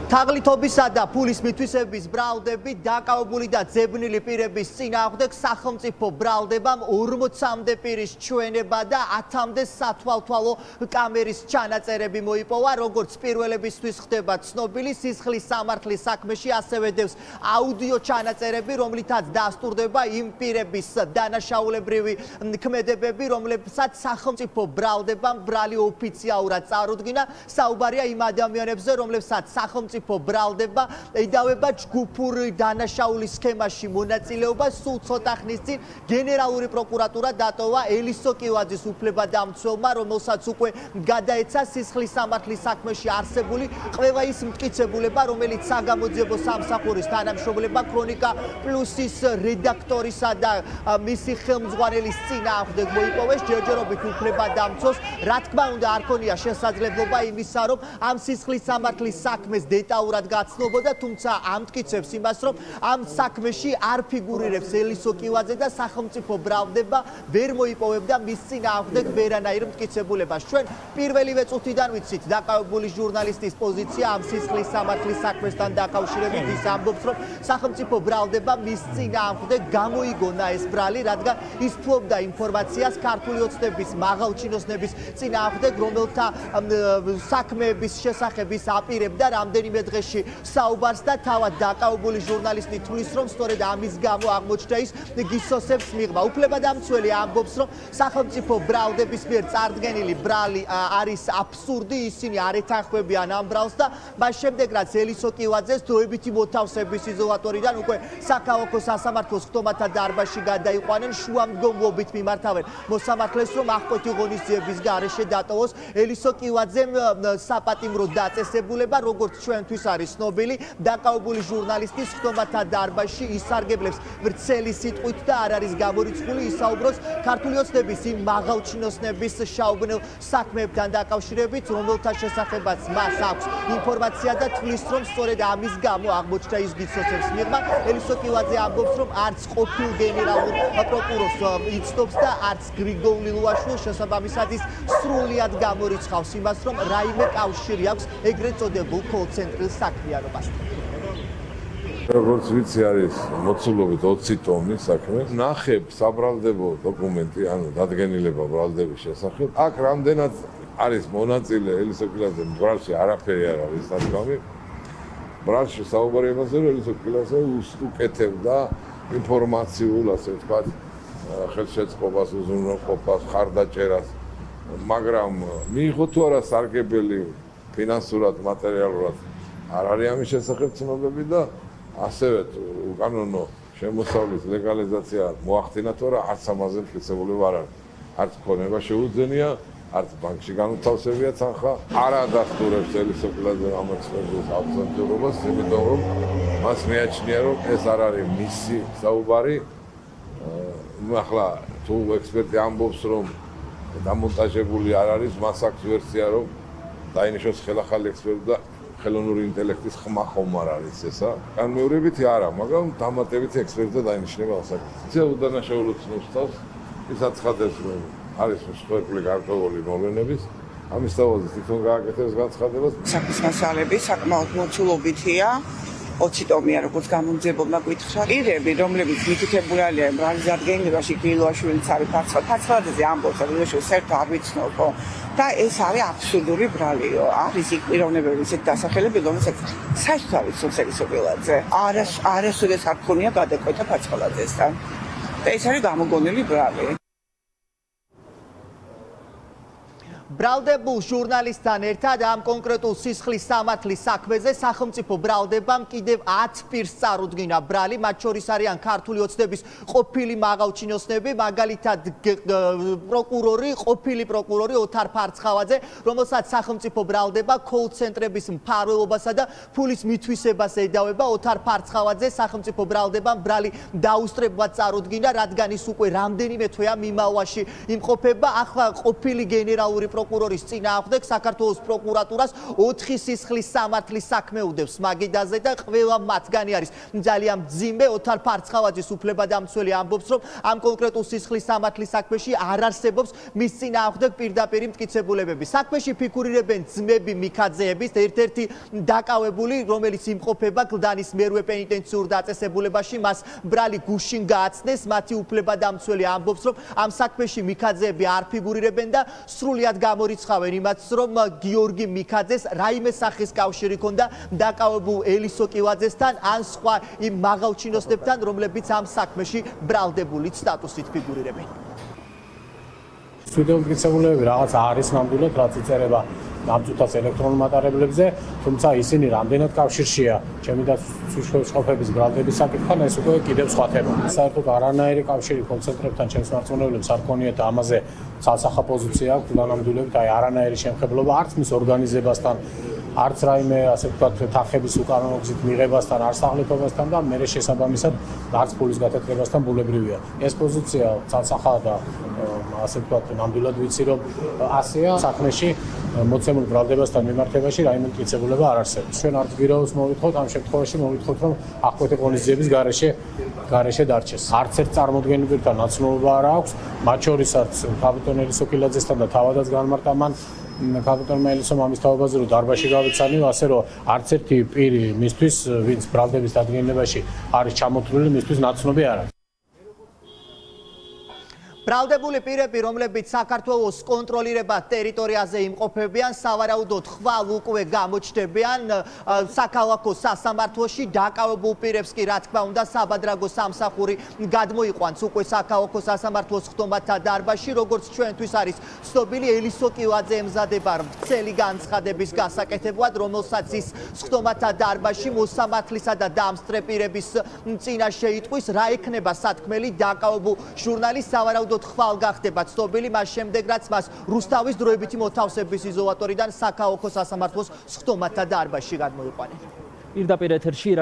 თაღლითობისა და ფულის მითვისების ბრალდები დაკავებული და ძებნილი პირების წინააღმდეგ სახელმწიფო ბრალდებამ 40-მდე პირის ჩვენება და 10-მდე სათვალთვალო კამერის ჩანაწერები მოიპოვა, როგორც პირველებისთვის ხდება ცნობილი სისხლის სამართლის საქმეში, ასევე დევს აუდიო ჩანაწერები, რომლითაც დასტურდება იმ პირების დანაშაულებრივი ქმედებები, რომლებსაც სახელმწიფო ბრალდებამ ბრალი ოფიციალურად წარუდგინა. საუბარია იმ ადამიანებზე, რომლებსაც სახელმწიფო ბრალდება ედავება ჯგუფური დანაშაულის სქემაში მონაწილეობა. სულ ცოტა ხნის წინ გენერალური პროკურატურა დატოვა ელისო კივაძის უფლებადამცველმა, რომელსაც უკვე გადაეცა სისხლის სამართლის საქმეში არსებული ყველა ის მტკიცებულება, რომელიც საგამოძიებო სამსახურის თანამშრომლება ქრონიკა პლუსის რედაქტორისა და მისი ხელმძღვანელის წინააღმდეგ მოიპოვეს. ჯერჯერობით უფლებადამცველს რა თქმა უნდა არ ქონია შესაძლებლობა იმისა, რომ ამ სისხლის სამართლის საქმეს დეტალურად გაცნობოდა, თუმცა ამტკიცებს იმას, რომ ამ საქმეში არ ფიგურირებს ელისო კივაძე და სახელმწიფო ბრალდება ვერ მოიპოვებდა მის წინააღმდეგ ვერანაირ მტკიცებულებას. ჩვენ პირველივე წუთიდან ვიცით დაკავებული ჟურნალისტის პოზიცია ამ სისხლის სამართლის საქმესთან დაკავშირებით. ის ამბობს, რომ სახელმწიფო ბრალდება მის წინააღმდეგ გამოიგონა ეს ბრალი, რადგან ის ფლობდა ინფორმაციას ქართული ოცნების მაღალჩინოსნების წინააღმდეგ, რომელთა საქმეების შესახებ ის აპირებდა რამდენიმე დღეში საუბარს და თავად დაკავებული ჟურნალისტი თვლის, რომ სწორედ ამის გამო აღმოჩნდა ის გისოსებს მიღმა. უფლებადამცველი ამბობს, რომ სახელმწიფო ბრალდების მიერ წარდგენილი ბრალი არის აბსურდი, ისინი არ ეთანხმებიან ამ ბრალს და მას შემდეგ რაც ელისო კივაძეს დროებითი მოთავსების იზოლატორიდან უკვე საქალაქო სასამართლოს ხტომათა დარბაზში გადაიყვანენ, შუამდგომლობით მიმართავენ მოსამართლეს, რომ აღკვეთი ღონისძიების გარეშე დატოვოს ელისო კივაძემ საპატიმრო დაწესებულება, როგორც ჩვენთვის არის ცნობილი, დაკავებული ჟურნალისტის ხტომათა დარბაზში ისარგებლებს ვრცელი სიტყვით და არ არის გამორიცხული, ისაუბროს ქართული ოცნების იმ მაღალჩინოსნების შაუბნელ საქმეებთან დაკავშირებით, რომელთა შესახებაც მას აქვს ინფორმაცია და თვლის, რომ სწორედ ამის გამო აღმოჩნდა ის გისოცებს მიღმა. ელისო კივაძე ამბობს, რომ არც ყოფილ გენერალურ პროკურორს იცნობს და არც გრიგოლ ლილუაშვილს, შესაბამისად ის სრულიად გამორიცხავს იმას, რომ რაიმე კავშირი აქვს ეგრეთ წოდებულ კოლ-ცენტრულ საქმიანობასთან. როგორც ვიცი, არის მოცულობით 20 ტომის საქმე. ნახებ საბრალდებო დოკუმენტი, ანუ დადგენილება ბრალდების შესახებ. აქ რამდენად არის მონაწილე ელისო კივაძე ბრალში, არაფერი არ არის დადგომი. ბრალში საუბარი იმაზე, რომ ელისო კივაძე უკეთებდა ინფორმაციულ, ასე ვთქვათ, ხელშეწყობას, უზრუნველყოფას, ხარდაჭერას, მაგრამ მიიღო თუ არა სარგებელი ფინანსურად, მატერიალურად არ არის ამის შესახებ ცნობები და ასევე უკანონო შემოსავლის ლეგალიზაცია მოახდინა, თორე არც ამაზე მტკიცებულება არ არის. არც ქონება შეუძენია, არც ბანკში განუთავსებია თანხა, არ ადასტურებს ელისო კივაძე ამოცნების აბსოლუტურობას, იმიტომ რომ მას მეაჩნია, რომ ეს არ არის მისი საუბარი. ახლა თუ ექსპერტი ამბობს, რომ დამონტაჟებული არ არის, მას აქვს ვერსია, რომ დაინიშნოს ხელახალი ექსპერტი და ხელოვნური ინტელექტის ხმა ხომ არ არის ესა. განმეორებითი არა, მაგრამ დამატებითი ექსპერტი დაინიშნება ასაკი. უდანაშაულო ცნობს თავს, ის აცხადებს, რომ არის მსხვერპლი გარკვეული მოვლენების, ამის თავაზე თვითონ გააკეთებს განცხადებას. საქმის მასალები საკმაოდ მოცულობითია. 20 ტომია, როგორც გამომძიებელმა გითხრა. პირები, რომლებიც მითითებული არიან ბრალის დადგენილებაში, ლილუაშვილიც არის ფაცხოვაძეზე ამბობს, რომ ლილუაშვილს საერთოდ არ ვიცნობო და ეს არის აბსურდული ბრალიო. არის იქ პიროვნებები ისეთ დასახელები, რომელსაც საერთოდ არ ვიცნობს ელისო კივაძე. არასოდეს არ ქონია გადაკვეთა ფაცხოვაძესთან. და ეს არის გამოგონილი ბრალი. ბრალდებულ ჟურნალისტთან ერთად ამ კონკრეტულ სისხლის სამართლის საქმეზე სახელმწიფო ბრალდებამ კიდევ 10 პირს წარუდგინა ბრალი, მათ შორის არიან ქართული ოცნების ყოფილი მაღალჩინოსნები, მაგალითად ყოფილი პროკურორი ოთარ ფარცხავაძე, რომელსაც სახელმწიფო ბრალდება კოლ-ცენტრების მფარველობასა და ფულის მითვისებას ედავება. ოთარ ფარცხავაძე სახელმწიფო ბრალდებამ ბრალი დაუსწრებლად წარუდგინა, რადგან ის უკვე რამდენიმე თვეა მიმალვაში იმყოფება. ახლა ყოფილი გენერალური პროკურორის წინააღმდეგ საქართველოს პროკურატურას 4 სისხლის სამართლის საქმე უდევს მაგიდაზე და ყველა მათგანი არის ძალიან მძიმე. ოთარ ფარცხავაძის უფლებადამცველი ამბობს, რომ ამ კონკრეტულ სისხლის სამართლის საქმეში არ არსებობს მის წინააღმდეგ პირდაპირი მტკიცებულებები. საქმეში ფიგურირებენ ძმები მიქაძეების ერთ-ერთი დაკავებული, რომელიც იმყოფება გლდანის მერვე პენიტენციურ დაწესებულებაში, მას ბრალი გუშინ გააცნეს. მათი უფლებადამცველი ამბობს, რომ ამ საქმეში მიქაძეები არ ფიგურირებენ და სრულიად გამორიცხავენ იმაც, რომ გიორგი მიქაძეს რაიმე სახის კავშირი ჰქონდა დაკავებულ ელისო კილაძესთან ან სხვა იმ მაღალ ჩინოსნებთან, რომლებიც ამ საქმეში ბრალდებული სტატუსით ფიგურირებენ. ვიდეო მტკიცებულებები რაღაც არის ნამდვილად, რაც იწერება ნამდვილად ელექტრონულ მატარებლებზე, თუმცა ისინი რამდენად კავშირშია ჩემი და სრულყოფების ბრალდების საკითხთან, ეს უკვე კიდევ სხვა თემაა. საერთოდ არანაირი კავშირი კონცენტრებთან ჩემს მარწმუნებლებს არ ქონიათ და ამაზე ცალსახა პოზიცია აქვს ნამდვილად, აი არანაირი შემხებლობა არც მის ორგანიზებასთან, არც რაიმე ასე ვთქვათ თანხების უკანონო გზით მიღებასთან, არც აღლითობასთან და მერე შესაბამისად არც ფულის გათეთრებასთან ბულებრივია. ეს პოზიცია ცალსახაა და ასე ვთქვათ ნამდვილად ვიცი რომ ასეა საქმეში მოცემულ ბრალდებასთან მიმართებაში რაიმე მტკიცებულება არ არსებობს. ჩვენ არც ბიროოს მოვითხოვთ, ამ შემთხვევაში მოვითხოვთ რომ აღკვეთე ღონისძიების გარეშე დარჩეს. არც ერთ წარმოდგენილთან ნაცნობობა არ აქვს, მათ შორისაც კაპიტან ელისო კილაძესთან და თავადაც განმარტა მან კაპიტანმა ელისომ ამის თაობაზე რომ დარბაში გავიცანიო, ასე რომ არც ერთი პირი მისთვის, ვინც ბრალდების დადგენილებაში არის ჩამოთვლილი, მისთვის ნაცნობი არ არის. ბრალდებული პირები, რომლებიც საქართველოს კონტროლირებად ტერიტორიაზე იმყოფებიან, სავარაუდოდ ხვალ უკვე გამოჩნდებიან საქალაქო სასამართლოში. დაკავებულ პირებს კი რა თქმა უნდა საბადრაგო სამსახური გადმოიყვანს უკვე საქალაქო სასამართლოს ხტომათა დარბაზში. როგორც ჩვენთვის არის ცნობილი, ელისო კილაძე ემზადება ვრცელი განცხადების გასაკეთებლად, რომელსაც ის ხტომათა დარბაზში მოსამართლისა და დამსწრე პირების წინაშე იტყვის, რა ექნება სათქმელი დაკავებულ ჟურნალის სავარაუდოდ ხვალ გახდება ცნობილი მას შემდეგ, რაც მას რუსთავის დროებითი მოთავსების იზოლატორიდან საქალაქო სასამართლოს ხტომათა დარბაზში გადმოიყვანენ. პირდაპირ ეთერში